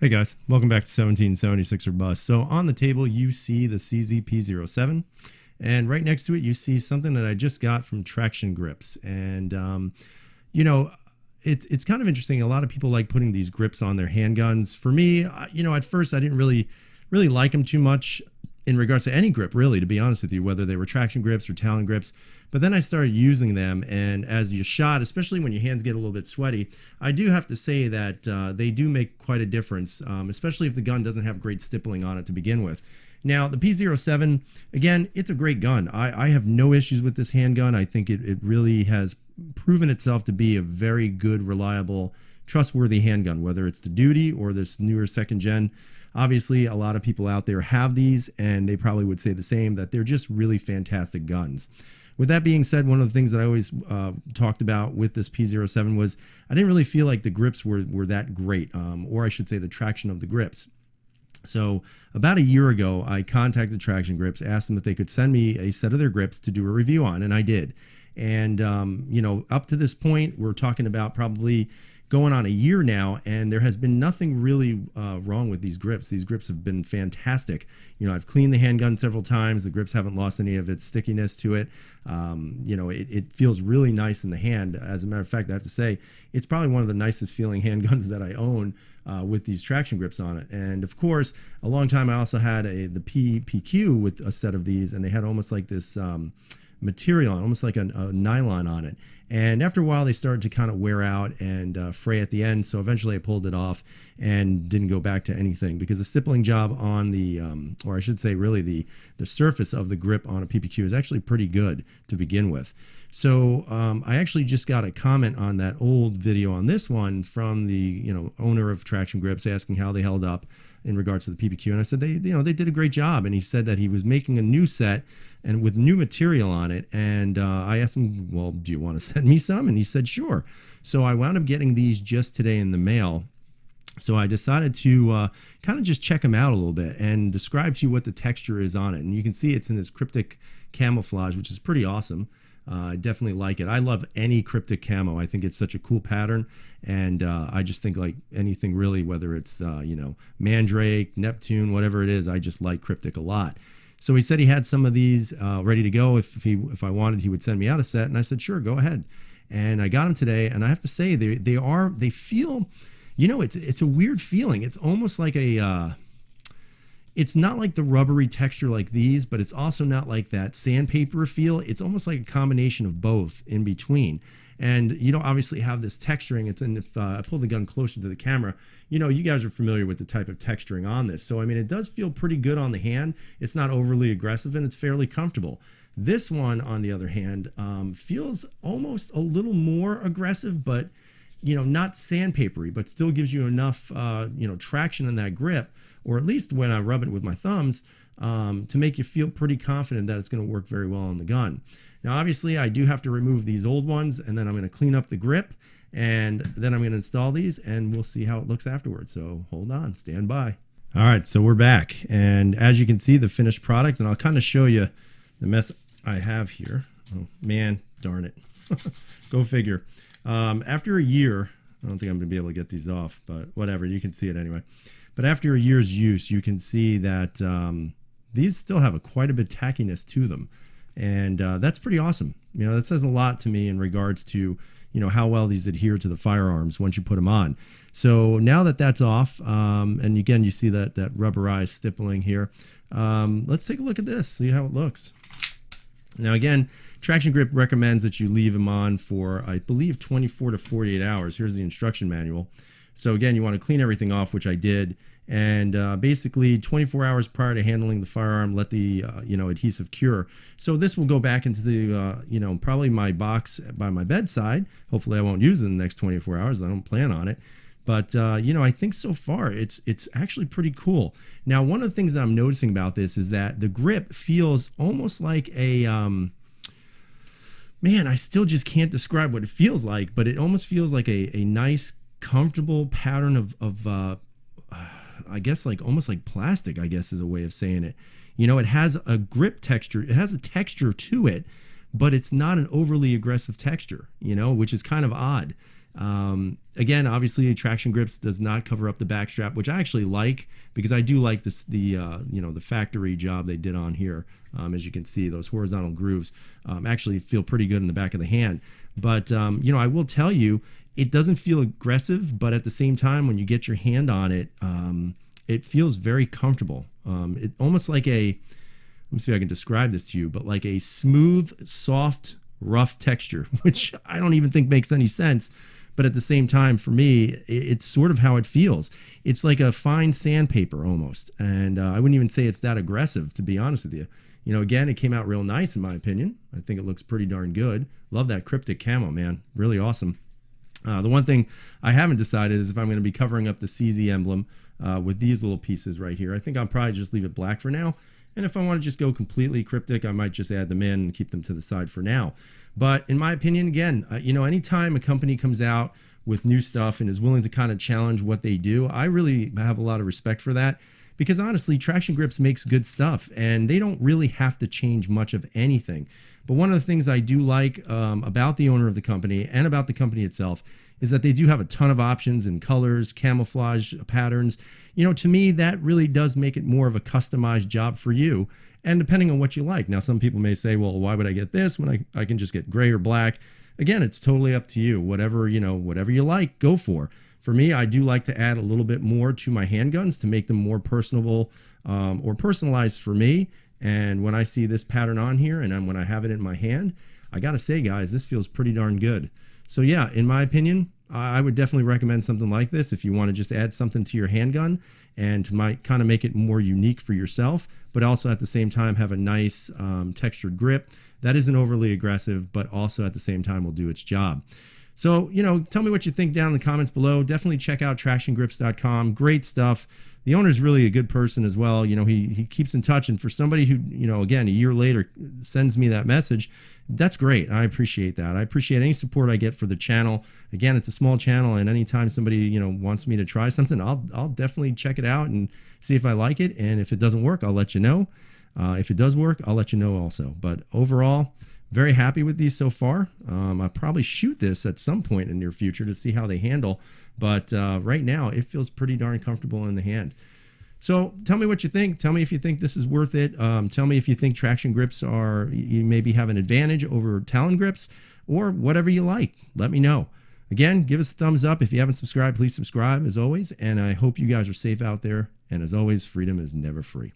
Hey guys, welcome back to 1776 or Bust. So on the table you see the CZP07, and right next to it you see something that I just got from Traction Grips. And you know, it's kind of interesting. A lot of people like putting these grips on their handguns. For me, at first I didn't really like them too much in regards to any grip, really, to be honest with you, whether they were traction grips or Talon grips. But then I started using them, and as you shot, especially when your hands get a little bit sweaty, I do have to say that they do make quite a difference, especially if the gun doesn't have great stippling on it to begin with. Now, the P07, again, it's a great gun. I have no issues with this handgun. I think it really has proven itself to be a very good, reliable, trustworthy handgun, whether it's the Duty or this newer second gen. Obviously, a lot of people out there have these, and they probably would say the same, that they're just really fantastic guns. With that being said, one of the things that I always talked about with this P07 was I didn't really feel like the grips were that great, or I should say the traction of the grips. So about a year ago, I contacted Traction Grips, asked them if they could send me a set of their grips to do a review on, and I did. And, up to this point, we're talking about probably going on a year now, and there has been nothing really wrong with these grips. These grips have been fantastic. I've cleaned the handgun several times. The grips haven't lost any of its stickiness to it. It feels really nice in the hand. As a matter of fact, I have to say, it's probably one of the nicest feeling handguns that I own with these traction grips on it. And of course, a long time I also had the PQ with a set of these, and they had almost like this material, almost like a nylon on it. And after a while, they started to kind of wear out and fray at the end. So eventually I pulled it off and didn't go back to anything, because the stippling job on the, or I should say really the surface of the grip on a PPQ is actually pretty good to begin with. So I actually just got a comment on that old video on this one from the owner of Traction Grips, asking how they held up in regards to the PPQ, and I said they did a great job. And he said that he was making a new set and with new material on it, and I asked him, well, do you want to send me some? And he said sure. So I wound up getting these just today in the mail. So I decided to kind of just check them out a little bit and describe to you what the texture is on it. And you can see it's in this cryptic camouflage, which is pretty awesome. I definitely like it. I love any cryptic camo. I think it's such a cool pattern, and I just think like anything really, whether it's Mandrake, Neptune, whatever it is, I just like cryptic a lot. So he said he had some of these ready to go. If I wanted, he would send me out a set, and I said sure, go ahead. And I got them today, and I have to say they feel, it's a weird feeling. It's almost like a it's not like the rubbery texture like these, but it's also not like that sandpaper feel. It's almost like a combination of both in between. And you don't obviously have this texturing. And if I pull the gun closer to the camera, you guys are familiar with the type of texturing on this. So, I mean, it does feel pretty good on the hand. It's not overly aggressive, and it's fairly comfortable. This one, on the other hand, feels almost a little more aggressive, but, not sandpapery, but still gives you enough, traction in that grip, or at least when I rub it with my thumbs, to make you feel pretty confident that it's going to work very well on the gun. Now, obviously, I do have to remove these old ones, and then I'm going to clean up the grip, and then I'm going to install these, and we'll see how it looks afterwards. So hold on, stand by. All right, so we're back, and as you can see, the finished product, and I'll kind of show you the mess I have here. Oh, man, darn it. Go figure. After a year, I don't think I'm going to be able to get these off, but whatever, you can see it anyway. But after a year's use, you can see that these still have quite a bit of tackiness to them. And that's pretty awesome. That says a lot to me in regards to, how well these adhere to the firearms once you put them on. So now that that's off, and again, you see that rubberized stippling here. Let's take a look at this, see how it looks. Now, again, Traction Grip recommends that you leave them on for, I believe, 24 to 48 hours. Here's the instruction manual. So again, you want to clean everything off, which I did, and basically 24 hours prior to handling the firearm, let the adhesive cure. So this will go back into the probably my box by my bedside. Hopefully I won't use it in the next 24 hours. I don't plan on it, but I think so far it's actually pretty cool. Now, one of the things that I'm noticing about this is that the grip feels almost like a man, I still just can't describe what it feels like, but it almost feels like a nice, comfortable pattern of I guess like almost like plastic, I guess is a way of saying it. It has a grip texture. It has a texture to it, but it's not an overly aggressive texture, which is kind of odd. Again, obviously traction grips does not cover up the back strap, which I actually like, because I do like this, the factory job they did on here. As you can see, those horizontal grooves actually feel pretty good in the back of the hand. But I will tell you, it doesn't feel aggressive, but at the same time, when you get your hand on it, it feels very comfortable. It almost like let me see if I can describe this to you, but like a smooth, soft, rough texture, which I don't even think makes any sense. But at the same time, for me, it's sort of how it feels. It's like a fine sandpaper almost. And I wouldn't even say it's that aggressive, to be honest with you. Again, it came out real nice in my opinion. I think it looks pretty darn good. Love that cryptic camo, man. Really awesome. The one thing I haven't decided is if I'm going to be covering up the CZ emblem with these little pieces right here. I think I'll probably just leave it black for now. And if I want to just go completely cryptic, I might just add them in and keep them to the side for now. But in my opinion, again, anytime a company comes out with new stuff and is willing to kind of challenge what they do, I really have a lot of respect for that, because honestly, Traction Grips makes good stuff and they don't really have to change much of anything. But one of the things I do like about the owner of the company and about the company itself is that they do have a ton of options in colors, camouflage patterns. To me, that really does make it more of a customized job for you. And depending on what you like. Now, some people may say, well, why would I get this when I can just get gray or black? Again, it's totally up to you. Whatever you like, go for. For me, I do like to add a little bit more to my handguns to make them more personable or personalized for me. And when I see this pattern on here and when I have it in my hand, I got to say, guys, this feels pretty darn good. So yeah, in my opinion, I would definitely recommend something like this if you want to just add something to your handgun and to kind of make it more unique for yourself, but also at the same time have a nice textured grip that isn't overly aggressive, but also at the same time will do its job. So, tell me what you think down in the comments below. Definitely check out tractiongrips.com. Great stuff. The owner's really a good person as well. He keeps in touch. And for somebody who, again, a year later sends me that message, that's great. I appreciate that. I appreciate any support I get for the channel. Again, it's a small channel, and anytime somebody, wants me to try something, I'll definitely check it out and see if I like it. And if it doesn't work, I'll let you know. If it does work, I'll let you know also. But overall, very happy with these so far. I'll probably shoot this at some point in the near future to see how they handle. But right now, it feels pretty darn comfortable in the hand. So tell me what you think. Tell me if you think this is worth it. Tell me if you think traction grips you maybe have an advantage over Talon grips, or whatever you like. Let me know. Again, give us a thumbs up. If you haven't subscribed, please subscribe as always. And I hope you guys are safe out there. And as always, freedom is never free.